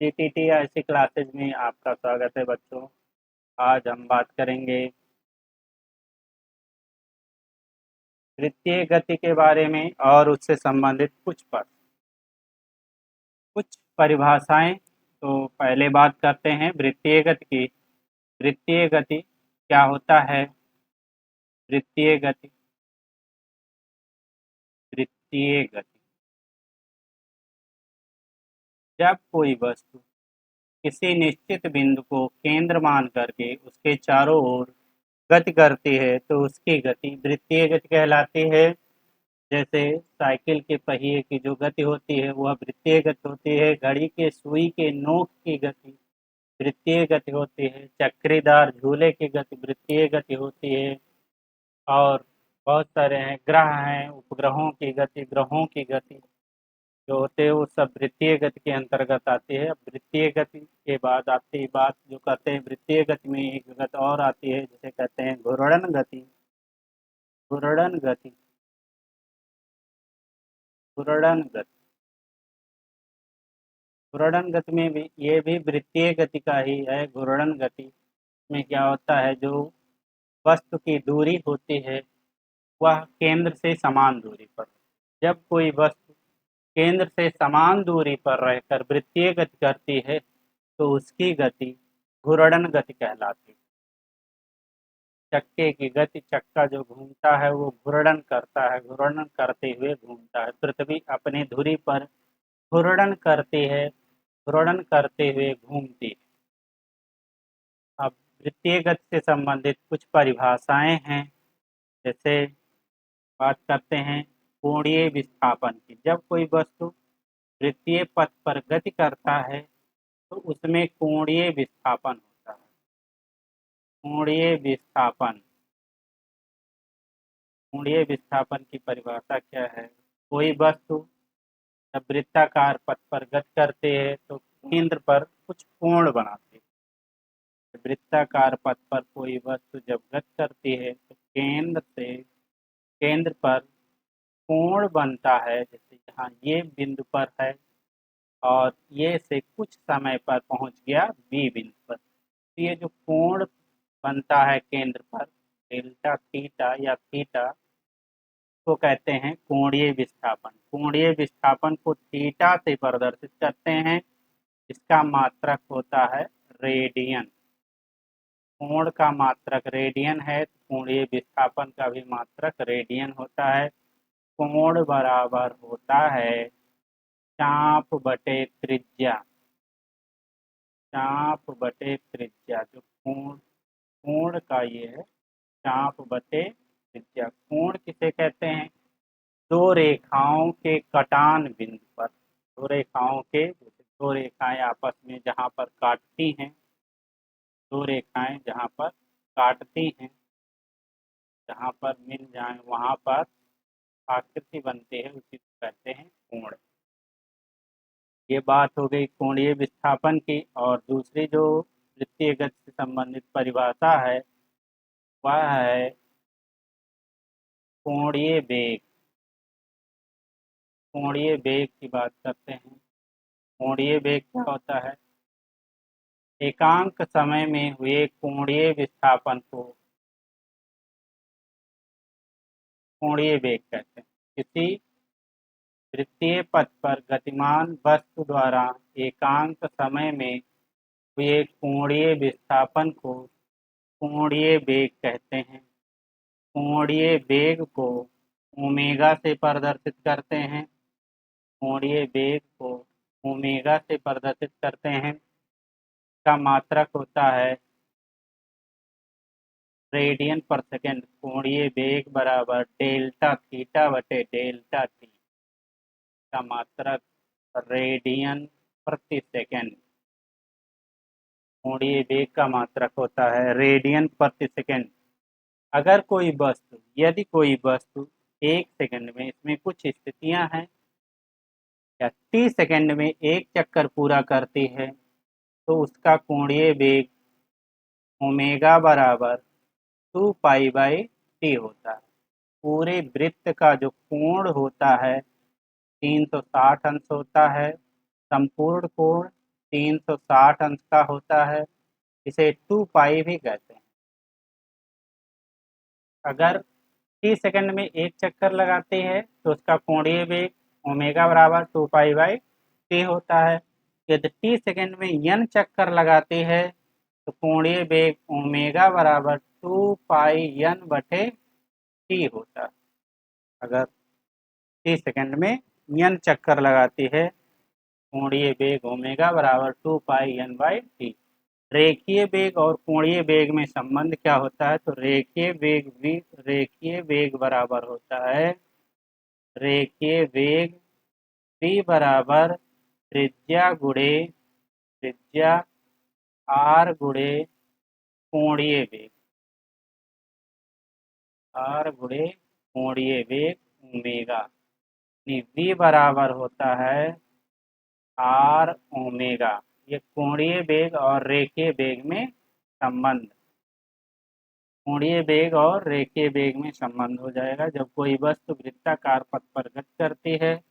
GTT ऐसी classes में आपका स्वागत है बच्चों। आज हम बात करेंगे वृत्तीय गति के बारे में और उससे संबंधित कुछ परिभाषाएं। तो पहले बात करते हैं वृत्तीय गति की। वृत्तीय गति क्या होता है? वृत्तीय गति वृत्तीय गति जब कोई वस्तु किसी निश्चित बिंदु को केंद्र मान करके उसके चारों ओर गति करती है तो उसकी गति वृत्तीय गति कहलाती है। जैसे साइकिल के पहिए की जो गति होती है वह वृत्तीय गति होती है। घड़ी के सुई के नोक की गति वृत्तीय गति होती है। चक्रीदार झूले की गति वृत्तीय गति होती है। और बहुत सारे हैं, ग्रह हैं, उपग्रहों की गति, ग्रहों की गति जो होते हैं वो सब वृत्तीय गति के अंतर्गत आती है। अब वृत्तीय गति के बाद आती बात जो कहते हैं, वृत्तीय गति में एक गति और आती है जिसे कहते हैं घूर्णन गति। घूर्णन गति घूर्णन गति घूर्णन गति में भी ये भी वृत्तीय गति का ही है। घूर्णन गति में क्या होता है, जो वस्तु की दूरी होती है वह केंद्र से समान दूरी पर, जब कोई वस्तु केंद्र से समान दूरी पर रहकर वृत्तीय गति करती है तो उसकी गति घूर्णन गति कहलाती है। चक्के की गति, चक्का जो घूमता है वो घूर्णन करता है, घूर्णन करते हुए घूमता है। पृथ्वी अपनी धुरी पर घूर्णन करती है, घूर्णन करते हुए घूमती है। अब वृत्तीय गति से संबंधित कुछ परिभाषाएं हैं। जैसे बात करते हैं कोणीय विस्थापन की। जब कोई वस्तु वृत्तीय पथ पर गति करता है तो उसमें कोणीय विस्थापन होता है। कोणीय विस्थापन कोणीय विस्थापन की परिभाषा क्या है? कोई वस्तु जब वृत्ताकार पथ पर गति करते हैं तो केंद्र पर कुछ कोण बनाते हैं। वृत्ताकार पथ पर कोई वस्तु जब गति करती है तो केंद्र पर कोण बनता है। जैसे यहाँ ये बिंदु पर है और ये से कुछ समय पर पहुंच गया बी बिंदु पर, तो ये जो कोण बनता है केंद्र पर, डेल्टा थीटा या थीटा, को कहते हैं कोणीय विस्थापन। कोणीय विस्थापन को थीटा से प्रदर्शित करते हैं। इसका मात्रक होता है रेडियन। कोण का मात्रक रेडियन है तो कोणीय विस्थापन का भी मात्रक रेडियन होता है। कोण बराबर होता है चाप बटे त्रिज्या। चाप बटे त्रिज्या जो कोण कोण का ये है, चाप बटे त्रिज्या। कोण किसे कहते हैं? दो रेखाओं के कटान बिंदु पर, दो रेखाओं के, जैसे दो रेखाएं आपस में जहां पर काटती हैं, दो रेखाएं जहां पर काटती हैं, जहां पर मिल जाएं वहां पर आकृति बनती है, उसी को कहते हैं कोण। ये बात हो गई कोणीय विस्थापन की। और दूसरी जो वृत्तीय गति से संबंधित परिभाषा है वह है कोणीय वेग। कोणीय वेग की बात करते हैं। कोणीय वेग क्या होता है? एकांक समय में हुए कोणीय विस्थापन को कोणीय वेग कहते हैं। किसी वृत्तीय पथ पर गतिमान वस्तु द्वारा एकांक समय में हुए कोणीय विस्थापन को कोणीय वेग कहते हैं। कोणीय वेग को ओमेगा से प्रदर्शित करते हैं। कोणीय वेग को ओमेगा से प्रदर्शित करते हैं। का मात्रक होता है रेडियन पर सेकेंड। कोणीय वेग बराबर डेल्टा थीटा बटे डेल्टा टी। का मात्रक रेडियन प्रति सेकेंड। कोणीय वेग का मात्रक होता है रेडियन प्रति सेकेंड। अगर कोई वस्तु यदि कोई वस्तु एक सेकंड में, इसमें कुछ स्थितियां हैं, या 30 सेकंड में एक चक्कर पूरा करती है तो उसका कोणीय वेग ओमेगा बराबर 2 पाई/टी होता है। पूरे वृत्त का जो कोण होता है 360 अंश होता है। संपूर्ण कोण 360 अंश का होता है। इसे 2 पाई भी कहते हैं। अगर टी सेकंड में एक चक्कर लगाते हैं तो उसका कोणीय वेग ओमेगा बराबर 2 पाई बाई टी होता है। यदि टी सेकंड में n चक्कर लगाते हैं तो कोणीय वेग ओमेगा बराबर 2 पाई n बटे टी होता है। अगर टी सेकंड में n चक्कर लगाती है कोणीय वेग ओमेगा बराबर 2 पाई n बाई टी। रेखीय वेग और कोणीय वेग में संबंध क्या होता है? तो रेखीय वेग बराबर होता है रेखीय वेग v बराबर त्रिज्या r गुणे कोणीय वेग ओमेगा। v बराबर होता है r ओमेगा। ये कोणीय वेग और रेखीय वेग में संबंध कोणीय वेग और रेखीय वेग में संबंध हो जाएगा। जब कोई वस्तु वृत्ताकार पथ पर गति करती है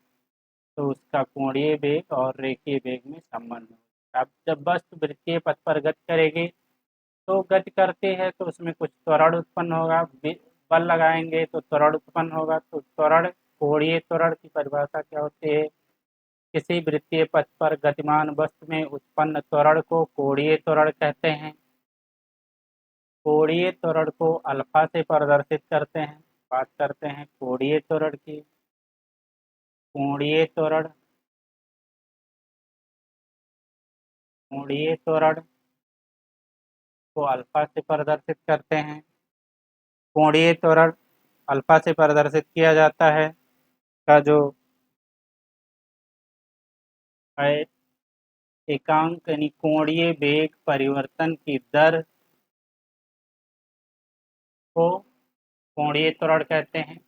तो उसका कोणीय वेग और रेखीय वेग में संबंध होगा। अब जब वस्तु वृत्तीय पथ पर गति करेगी तो गति करती है तो उसमें कुछ त्वरण उत्पन्न होगा। बल लगाएंगे तो त्वरण उत्पन्न होगा। तो त्वरण कोणीय त्वरण की परिभाषा क्या होती है? किसी वृत्तीय पथ पर गतिमान वस्तु में उत्पन्न त्वरण को कोणीय त्वरण कहते हैं। कोणीय त्वरण को अल्फा से प्रदर्शित करते हैं। बात करते हैं कोणीय त्वरण की। कोणीय त्वरण को अल्फा से प्रदर्शित करते हैं। कोणीय त्वरण अल्फा से प्रदर्शित किया जाता है का जो है एकांक यानी कोणीय वेग परिवर्तन की दर को कोणीय त्वरण कहते हैं।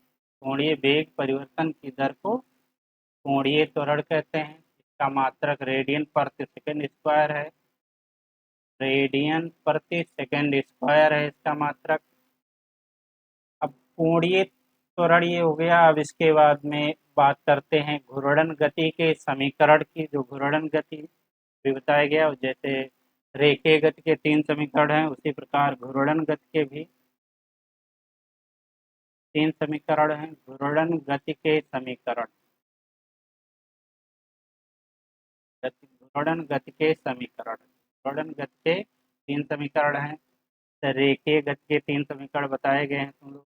कोणीय वेग परिवर्तन की दर को कोणीय त्वरण कहते हैं। इसका मात्रक रेडियन प्रति सेकंड स्क्वायर है। इसका मात्रक। अब कोणीय त्वरण ये हो गया। अब इसके बाद में बात करते हैं घूर्णन गति के समीकरण की। जो घूर्णन गति भी बताया गया, जैसे रेखीय गति के 3 समीकरण हैं उसी प्रकार घूर्णन गति के भी 3 समीकरण हैं। घूर्णन गति के समीकरण घूर्णन गति के 3 समीकरण हैं। तो रेखीय गति के 3 समीकरण बताए गए हैं तुम लोग।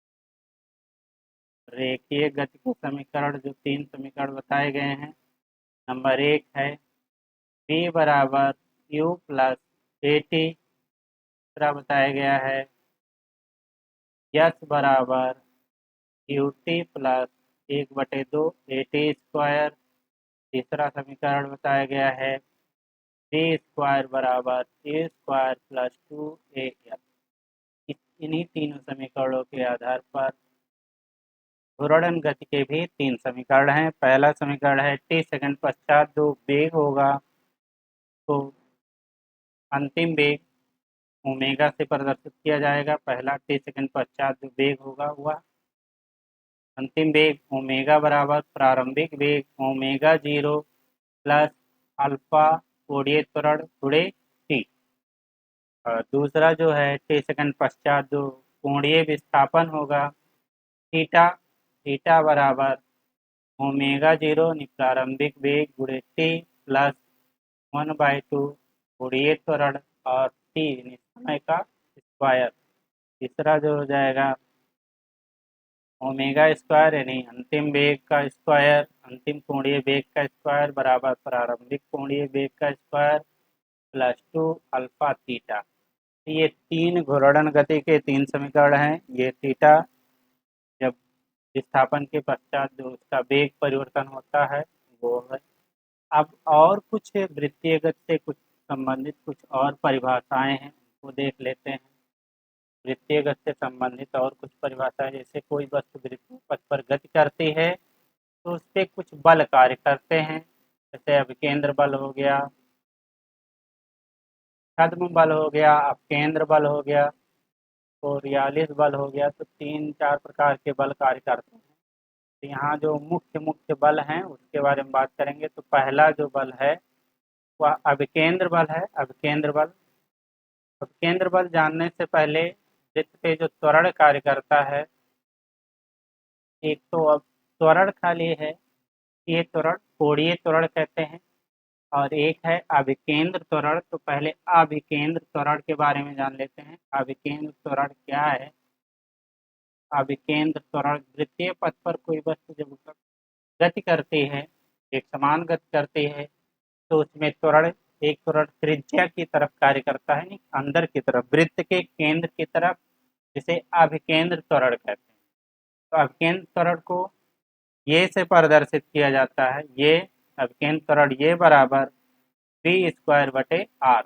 रेखीय गति के समीकरण जो 3 समीकरण बताए गए हैं, नंबर 1 है v बराबर u प्लस ए टी। दूसरा बताया गया है s बराबर U T plus 1/2 A T square. तीसरा समीकरण बताया गया है डी स्क्वायर बराबर ए स्क्वायर प्लस 2 इन्हीं तीनों समीकरणों के आधार पर घूर्णन गति के भी 3 समीकरण हैं। पहला समीकरण है टी सेकंड पश्चात जो वेग होगा तो अंतिम वेग ओमेगा से प्रदर्शित किया जाएगा। पहला टी सेकंड पश्चात जो वेग होगा वह अंतिम वेग ओमेगा बराबर प्रारंभिक वेग ओमेगा 0 प्लस अल्फा कोणीय त्वरण गुणे टी। और दूसरा जो है टी सेकंड पश्चात जो कोणीय विस्थापन होगा थीटा थीटा बराबर ओमेगा 0 प्रारंभिक वेग गुणे टी प्लस 1/2 कोणीय त्वरण और टी समय का स्क्वायर। तीसरा जो हो जाएगा ओमेगा स्क्वायर यानी अंतिम वेग का स्क्वायर, अंतिम कोणीय वेग का स्क्वायर बराबर प्रारंभिक कोणीय वेग का स्क्वायर प्लस 2 अल्फा थीटा। ये 3 घूर्णन गति के 3 समीकरण हैं। ये थीटा जब विस्थापन के पश्चात जो उसका वेग परिवर्तन होता है वो है। अब और कुछ वृत्तीय गति से कुछ संबंधित कुछ और परिभाषाएं हैं, वो देख लेते हैं। वृत्तीय गति से संबंधित और कुछ परिभाषाएं, जैसे कोई वस्तु वृत्तीय पथ पर गति करती है तो उस पर कुछ बल कार्य करते हैं। जैसे अभिकेंद्र बल हो गया, छद्म बल हो गया, अपकेंद्र बल हो गया, कोरियालिस बल हो गया। तो 3-4 प्रकार के बल कार्य करते हैं। तो यहाँ जो मुख्य मुख्य बल हैं उसके बारे में बात करेंगे। तो पहला जो बल है वह अभिकेंद्र बल है। अभिकेंद्र बल जानने से पहले वृत्त पे जो त्वरण कार्य करता है, एक तो अब त्वरण खाली है, ये त्वरण कोणीय त्वरण कहते हैं, और एक है अभिकेंद्र त्वरण। तो पहले अभिकेंद्र त्वरण के बारे में जान लेते हैं। अभिकेंद्र त्वरण क्या है? अभिकेंद्र त्वरण वृत्तीय पथ पर कोई वस्तु जब गति करती है, एक समान गति करती है, तो उसमें त्वरण, एक त्वरण त्रिज्या की तरफ कार्य करता है, नहीं अंदर की तरफ, वृत्त के केंद्र की तरफ, जिसे अभिकेंद्र त्वरण कहते हैं। तो अभिकेंद्र त्वरण को ये से प्रदर्शित किया जाता है, ये अभिकेंद्र त्वरण ये बराबर वी स्क्वायर बटे आर।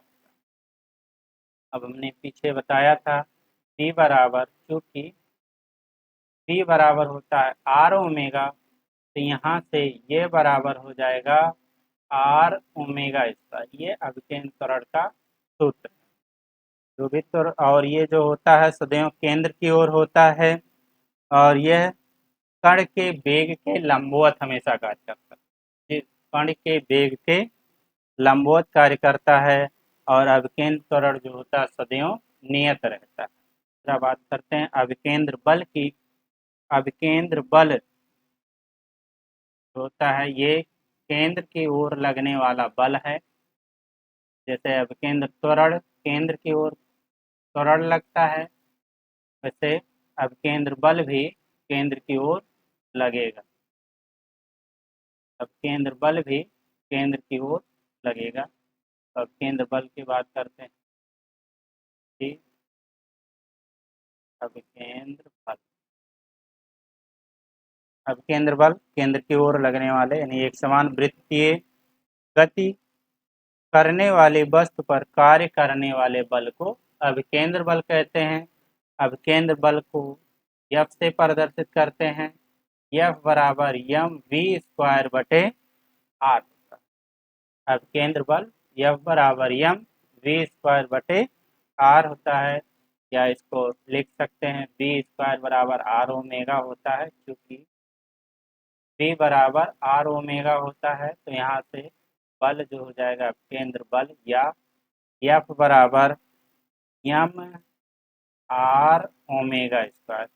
अब हमने पीछे बताया था वी बराबर, क्योंकि वी बराबर होता है आर ओमेगा, तो यहाँ से ये बराबर हो जाएगा आर ओमेगा स्क्वायर। ये अभिकेंद्र त्वरण का सूत्र है। जो भी त्वरण, और ये जो होता है सदैव केंद्र की ओर होता है, और यह कण के वेग के लंबवत हमेशा कार्य करता है। कण के वेग के लंबवत कार्य करता है, और अभिकेंद्र त्वरण जो होता है सदैव नियत रहता है। दूसरा बात करते हैं अभिकेंद्र बल की। अभिकेंद्र बल होता है, ये केंद्र की ओर लगने वाला बल है। जैसे अभिकेंद्र त्वरण केंद्र की ओर त्वरण लगता है, वैसे अभिकेंद्र बल भी केंद्र की ओर लगेगा। अभिकेंद्र बल भी केंद्र की ओर लगेगा। तो अभिकेंद्र बल की बात करते हैं कि अभिकेंद्र बल, अभिकेंद्र बल केंद्र की ओर लगने वाले, यानी एक समान वृत्तीय गति करने वाली वस्तु पर कार्य करने वाले बल को अभिकेंद्र बल कहते हैं। अभिकेंद्र बल को एफ से प्रदर्शित करते हैं। एफ बराबर एम वी स्क्वायर बटे आर। अभिकेंद्र बल एफ बराबर एम वी स्क्वायर बटे आर होता है, या इसको लिख सकते हैं वी स्क्वायर बराबर आर ओमेगा होता है। क्योंकि वी बराबर आर ओमेगा होता है, तो यहाँ से बल जो हो जाएगा केंद्र बल, या एफ बराबर एम आर ओमेगा स्क्वायर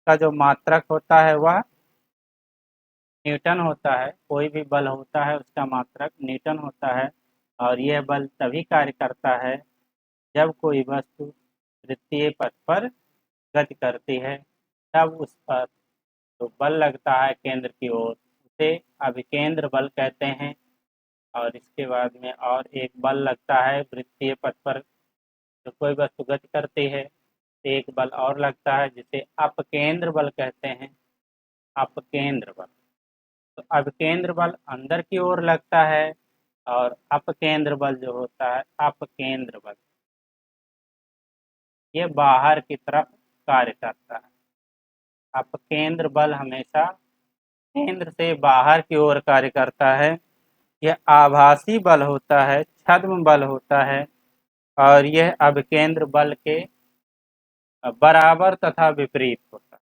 का जो मात्रक होता है वह न्यूटन होता है। कोई भी बल होता है उसका मात्रक न्यूटन होता है, और यह बल तभी कार्य करता है जब कोई वस्तु वृत्तीय पथ पर गति करती है, तब उस पर जो बल लगता है केंद्र की ओर, उसे अभिकेंद्र बल कहते हैं। और इसके बाद में और एक बल लगता है वृत्तीय पथ पर, जो कोई वस्तु गति करती है, एक बल और लगता है जिसे अपकेंद्र बल कहते हैं। अपकेंद्र बल, तो अभिकेंद्र बल अंदर की ओर लगता है, और अपकेंद्र बल जो होता है अपकेंद्र बल, ये बाहर की तरफ कार्य करता है। अपकेंद्र बल हमेशा केंद्र से बाहर की ओर कार्य करता है। यह आभासी बल होता है, छद्म बल होता है, और यह अभिकेंद्र बल के बराबर तथा विपरीत होता है।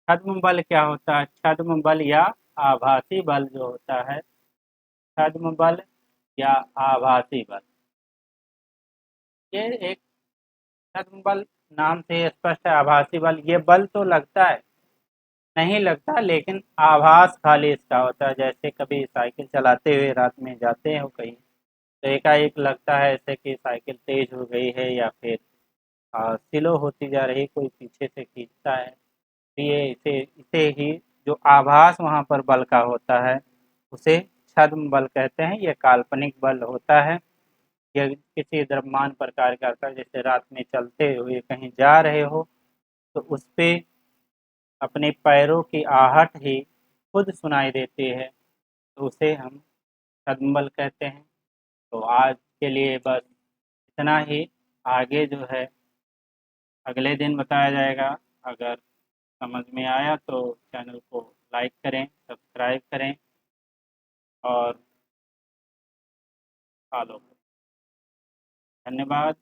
छद्म बल क्या होता है? छद्म बल या आभासी बल जो होता है, छद्म बल या आभासी बल, ये एक छद्म बल नाम से स्पष्ट है। आभासी बल, ये बल तो लगता है, नहीं लगता, लेकिन आभास खाली इसका होता है। जैसे कभी साइकिल चलाते हुए रात में जाते हो कहीं, तो एकाएक लगता है ऐसे कि साइकिल तेज हो गई है, या फिर स्लो होती जा रही, कोई पीछे से खींचता है। तो ये इसे इसे ही जो आभास वहाँ पर बल का होता है, उसे छद्म बल कहते हैं। यह काल्पनिक बल होता है। यह किसी द्रव्यमान पर कार्य करता है। जैसे रात में चलते हुए कहीं जा रहे हो, तो उस पे अपने पैरों की आहट ही खुद सुनाई देती है, तो उसे हम छद्म बल कहते हैं। तो आज के लिए बस इतना ही। आगे जो है अगले दिन बताया जाएगा। अगर समझ में आया तो चैनल को लाइक करें, सब्सक्राइब करें, और फॉलो करें। धन्यवाद।